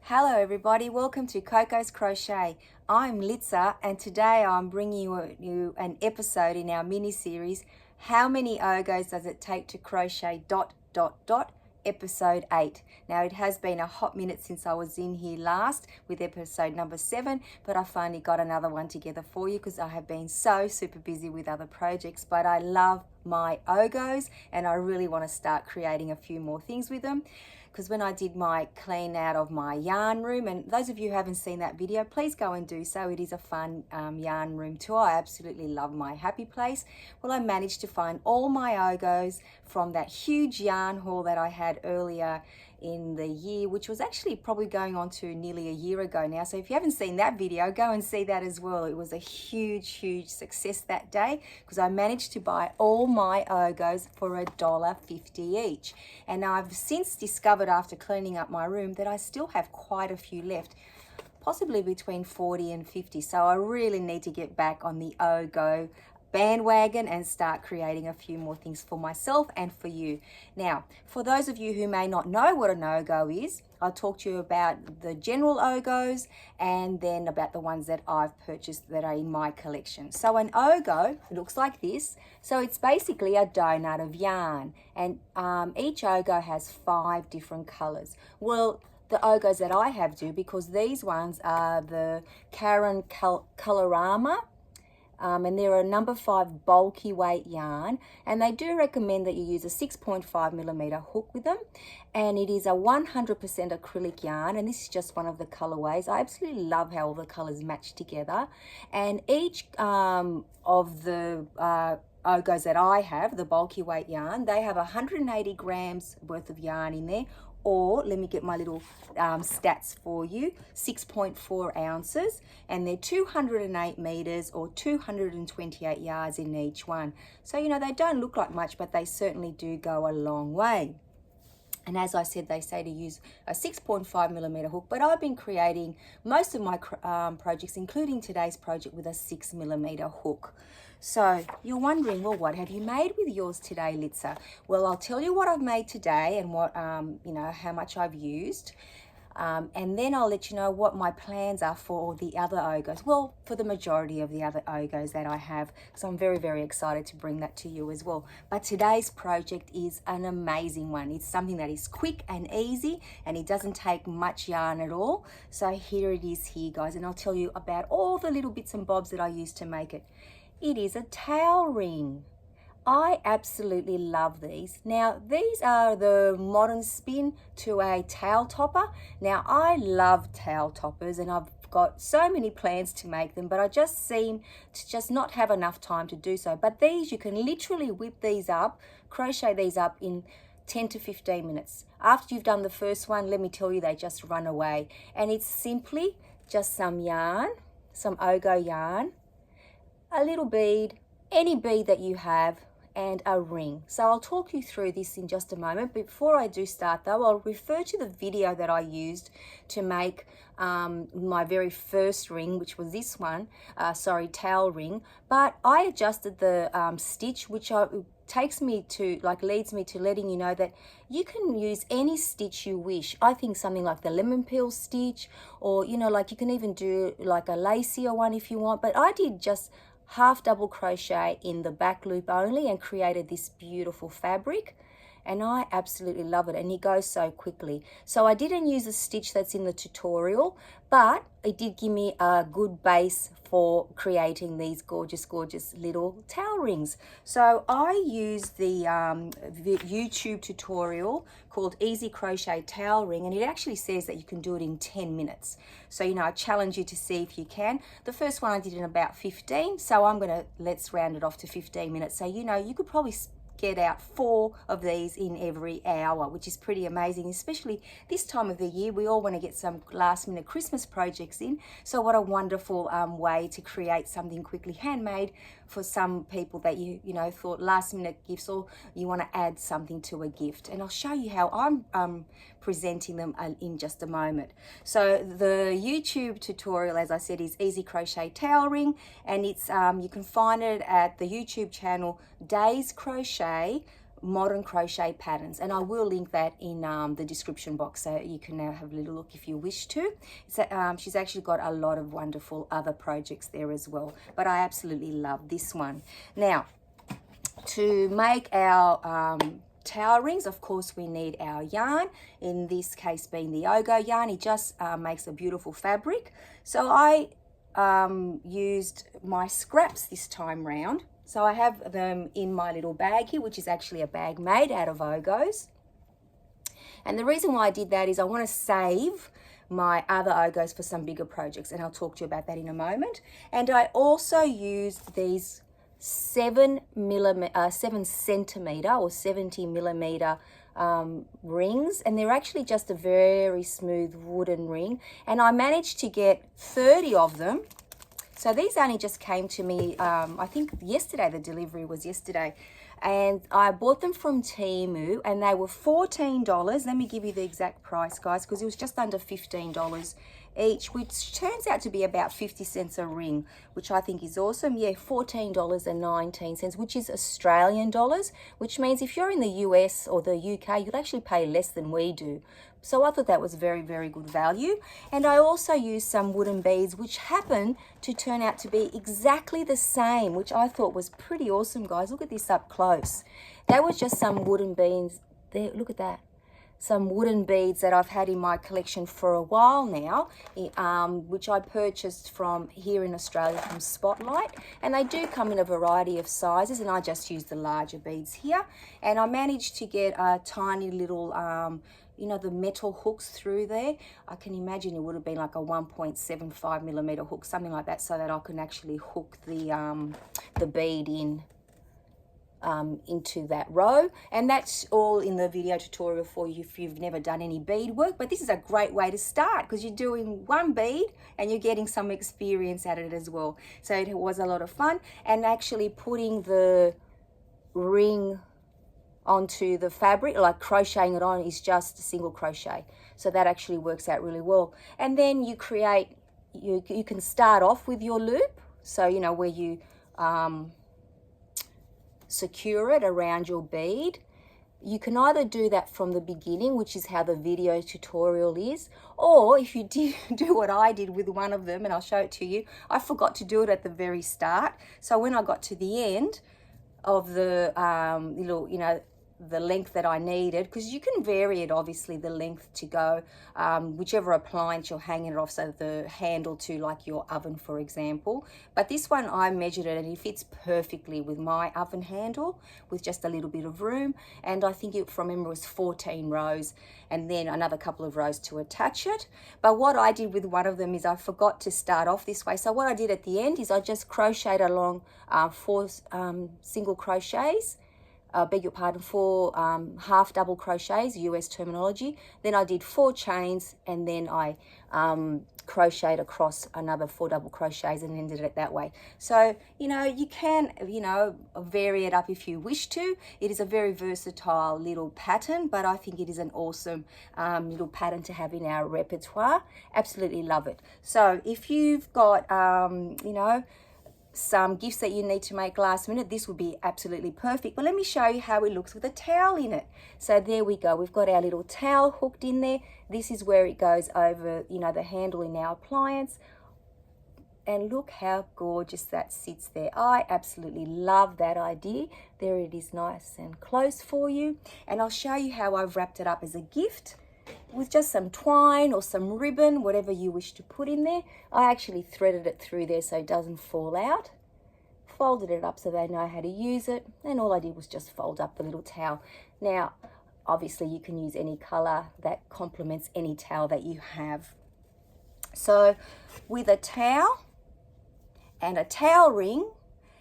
Hello everybody, welcome to Coco's Crochet. I'm Litza and today I'm bringing you an episode in our mini-series, How Many Ogos Does It Take to Crochet ... episode 8. Now it has been a hot minute since I was in here last with episode number 7, but I finally got another one together for you because I have been so super busy with other projects, but I love my Ogos and I really want to start creating a few more things with them. Because when I did my clean out of my yarn room, and those of you who haven't seen that video, please go and do so. It is a fun yarn room tour. I absolutely love my happy place. Well, I managed to find all my Ogos from that huge yarn haul that I had earlier in the year, which was actually probably going on to nearly a year ago now. So if you haven't seen that video, go and see that as well. It was a huge success that day because I managed to buy all my Ogos for $1.50 each. And I've since discovered after cleaning up my room that I still have quite a few left, possibly between 40 and 50. So I really need to get back on the Ogo bandwagon and start creating a few more things for myself and for you. Now, for those of you who may not know what an Ogo is, I'll talk to you about the general Ogos and then about the ones that I've purchased that are in my collection. So an Ogo looks like this. So it's basically a donut of yarn, and each Ogo has 5 different colors. Well, the Ogos that I have do, because these ones are the Goyarn Colorama, and they're a number 5 bulky weight yarn, and they do recommend that you use a 6.5mm hook with them, and it is a 100% acrylic yarn, and this is just one of the colorways. I absolutely love how all the colors match together, and each of the Ogos that I have, the bulky weight yarn, they have 180 grams worth of yarn in there, or let me get my little stats for you, 6.4 ounces, and they're 208 meters or 228 yards in each one. So, you know, they don't look like much, but they certainly do go a long way. And as I said, they say to use a 6.5mm hook, but I've been creating most of my projects, including today's project, with a 6mm hook. So you're wondering, well, what have you made with yours today, Litza? Well, I'll tell you what I've made today and what, you know, how much I've used. And then I'll let you know what my plans are for the other Ogos. Well, for the majority of the other Ogos that I have. So I'm very excited to bring that to you as well. But today's project is an amazing one. It's something that is quick and easy, and it doesn't take much yarn at all. So here it is here, guys, and I'll tell you about all the little bits and bobs that I used to make it. It is a towel ring. I absolutely love these. Now, these are the modern spin to a towel topper. Now, I love towel toppers and I've got so many plans to make them, but I just seem to just not have enough time to do so. But these, you can literally whip these up, crochet these up in 10 to 15 minutes. After you've done the first one, let me tell you, they just run away. And it's simply just some yarn, some Ogo yarn, a little bead, any bead that you have, and a ring. So I'll talk you through this in just a moment. Before I do start though, I'll refer to the video that I used to make my very first ring, which was this one, towel ring. But I adjusted the stitch, which takes me to, leads me to letting you know that you can use any stitch you wish. I think something like the lemon peel stitch, or, you know, like you can even do like a lacier one if you want, but I did just half double crochet in the back loop only and created this beautiful fabric, and I absolutely love it, and it goes so quickly. So I didn't use a stitch that's in the tutorial, but it did give me a good base for creating these gorgeous little towel rings. So I used the YouTube tutorial called Easy Crochet Towel Ring, and it actually says that you can do it in 10 minutes. So, you know, I challenge you to see if you can. The first one I did in about 15, so let's round it off to 15 minutes. So, you know, you could probably get out 4 of these in every hour, which is pretty amazing, especially this time of the year. We all want to get some last minute Christmas projects in, so what a wonderful way to create something quickly handmade for some people that you know thought last minute gifts, or you want to add something to a gift. And I'll show you how I'm presenting them in just a moment. So the YouTube tutorial, as I said, is Easy Crochet Towel Ring, and it's you can find it at the YouTube channel Days Crochet modern crochet patterns, and I will link that in the description box so you can now have a little look if you wish to. So, she's actually got a lot of wonderful other projects there as well, but I absolutely love this one. Now, to make our towel rings, of course, we need our yarn, in this case being the Ogo yarn. It just makes a beautiful fabric. So I used my scraps this time round. So I have them in my little bag here, which is actually a bag made out of Ogos. And the reason why I did that is I want to save my other Ogos for some bigger projects, and I'll talk to you about that in a moment. And I also used these 7 centimeter or 70 millimeter rings, and they're actually just a very smooth wooden ring, and I managed to get 30 of them. So these only just came to me, I think yesterday, the delivery was yesterday. And I bought them from Temu, and they were $14. Let me give you the exact price, guys, because it was just under $15 each, which turns out to be about 50 cents a ring, which I think is awesome. Yeah, $14.19, which is Australian dollars, which means if you're in the US or the UK, you'll actually pay less than we do. So I thought that was very, very good value. And I also used some wooden beads, which happen to turn out to be exactly the same, which I thought was pretty awesome, guys. Look at this up close. That was just some wooden beads. There, look at that. Some wooden beads that I've had in my collection for a while now, which I purchased from here in Australia from Spotlight. And they do come in a variety of sizes, and I just used the larger beads here. And I managed to get a tiny little you know, the metal hooks through there. I can imagine it would have been like a 1.75 millimeter hook, something like that, so that I can actually hook the bead in into that row. And that's all in the video tutorial for you if you've never done any bead work. But this is a great way to start, because you're doing one bead and you're getting some experience at it as well. So it was a lot of fun, and actually putting the ring onto the fabric, like crocheting it on, is just a single crochet. So that actually works out really well. And then you create, you can start off with your loop. So, you know, where you secure it around your bead. You can either do that from the beginning, which is how the video tutorial is, or if you do what I did with one of them, and I'll show it to you, I forgot to do it at the very start. So when I got to the end of the little, you know, the length that I needed, because you can vary it, obviously, the length to go, whichever appliance you're hanging it off, so the handle to like your oven, for example. But this one, I measured it and it fits perfectly with my oven handle with just a little bit of room. And I think it, from memory, was 14 rows and then another couple of rows to attach it. But what I did with one of them is I forgot to start off this way. So what I did at the end is I just crocheted along 4 single crochets, beg your pardon, 4 half double crochets, US terminology. Then I did 4 chains, and then I crocheted across another 4 double crochets and ended it that way. So, you know, you can, you know, vary it up if you wish to. It is a very versatile little pattern, but I think it is an awesome little pattern to have in our repertoire. Absolutely love it. So if you've got, you know, some gifts that you need to make last minute, this would be absolutely perfect. But let me show you how it looks with a towel in it. So there we go. We've got our little towel hooked in there. This is where it goes over, you know, the handle in our appliance. And look how gorgeous that sits there. I absolutely love that idea. There it is, nice and close for you. And I'll show you how I've wrapped it up as a gift with just some twine or some ribbon, whatever you wish to put in there. I actually threaded it through there so it doesn't fall out. Folded it up so they know how to use it. And all I did was just fold up the little towel. Now, obviously you can use any color that complements any towel that you have. So with a towel and a towel ring,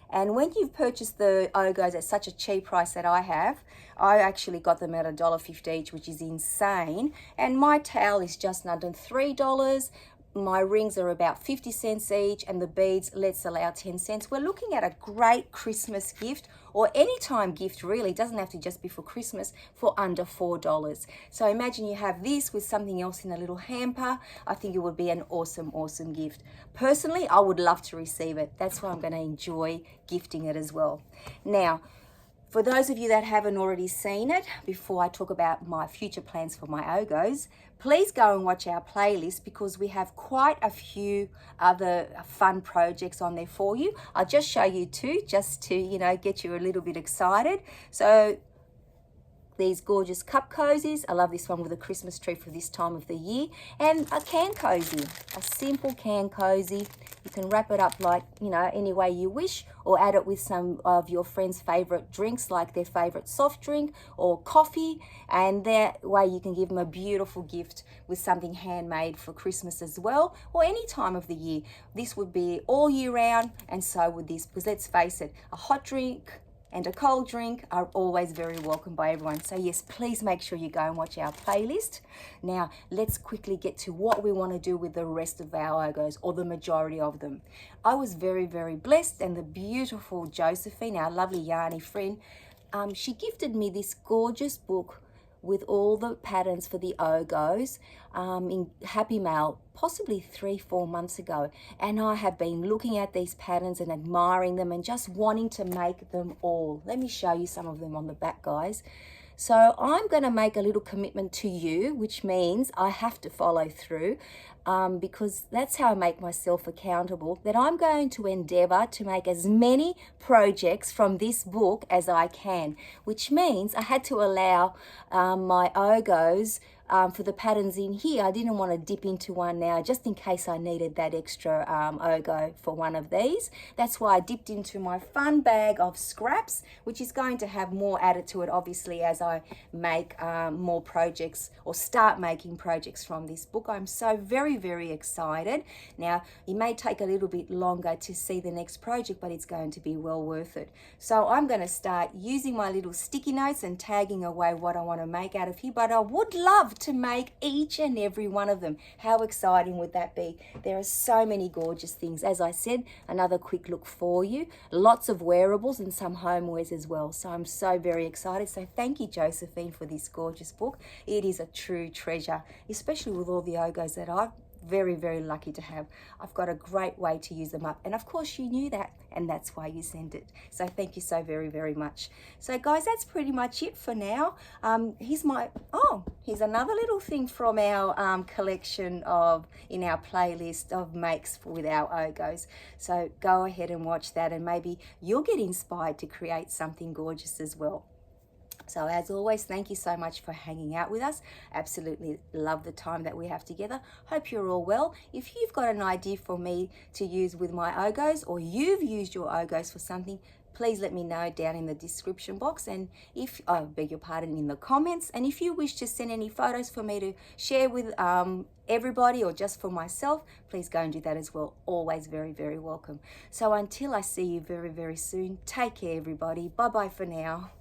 and when you've purchased the Ogos at such a cheap price that I have, I actually got them at $1.50 each, which is insane. And my towel is just under $3. My rings are about 50 cents each, and the beads, let's allow 10 cents. We're looking at a great Christmas gift, or anytime gift really, it doesn't have to just be for Christmas, for under $4. So imagine you have this with something else in a little hamper. I think it would be an awesome, awesome gift. Personally, I would love to receive it. That's why I'm going to enjoy gifting it as well. Now, For those of you that haven't already seen it, before I talk about my future plans for my Ogos, please go and watch our playlist because we have quite a few other fun projects on there for you. I'll just show you two just to, get you a little bit excited. So these gorgeous cup cozies. I love this one with a Christmas tree for this time of the year. And a can cozy, a simple can cozy. You can wrap it up like, any way you wish, or add it with some of your friends' favorite drinks, like their favorite soft drink or coffee. And that way you can give them a beautiful gift with something handmade for Christmas as well, or any time of the year. This would be all year round, and so would this, because let's face it, a hot drink and a cold drink are always very welcome by everyone. So yes, please make sure you go and watch our playlist. Now, let's quickly get to what we want to do with the rest of our Ogos, or the majority of them. I was very, very blessed, and the beautiful Josephine, our lovely yarny friend, she gifted me this gorgeous book with all the patterns for the Ogos in Happy Mail, possibly 3-4 months ago. And I have been looking at these patterns and admiring them and just wanting to make them all. Let me show you some of them on the back, guys. So I'm going to make a little commitment to you, which means I have to follow through, because that's how I make myself accountable, that I'm going to endeavor to make as many projects from this book as I can, which means I had to allow my Ogos for the patterns in here. I didn't want to dip into one now, just in case I needed that extra Ogo for one of these. That's why I dipped into my fun bag of scraps, which is going to have more added to it, obviously, as I make more projects, or start making projects from this book. I'm so very, very excited. Now, it may take a little bit longer to see the next project, but it's going to be well worth it. So I'm going to start using my little sticky notes and tagging away what I want to make out of here, but I would love to make each and every one of them. How exciting would that be? There are so many gorgeous things. As I said, another quick look for you. Lots of wearables and some homewares as well. So I'm so very excited. So thank you, Josephine, for this gorgeous book. It is a true treasure, especially with all the Ogos that I've very, very lucky to have. I've got a great way to use them up, and of course you knew that, and that's why you sent it. So thank you so very, very much. So guys, that's pretty much it for now. Here's another little thing from our collection in our playlist of makes with our Ogos. So go ahead and watch that, and maybe you'll get inspired to create something gorgeous as well. So as always, thank you so much for hanging out with us. Absolutely love the time that we have together. Hope you're all well. If you've got an idea for me to use with my Ogos, or you've used your Ogos for something, please let me know down in the description box, and if I beg your pardon, in the comments. And if you wish to send any photos for me to share with everybody, or just for myself, please go and do that as well. Always very, very welcome. So until I see you very, very soon, take care everybody. Bye bye for now.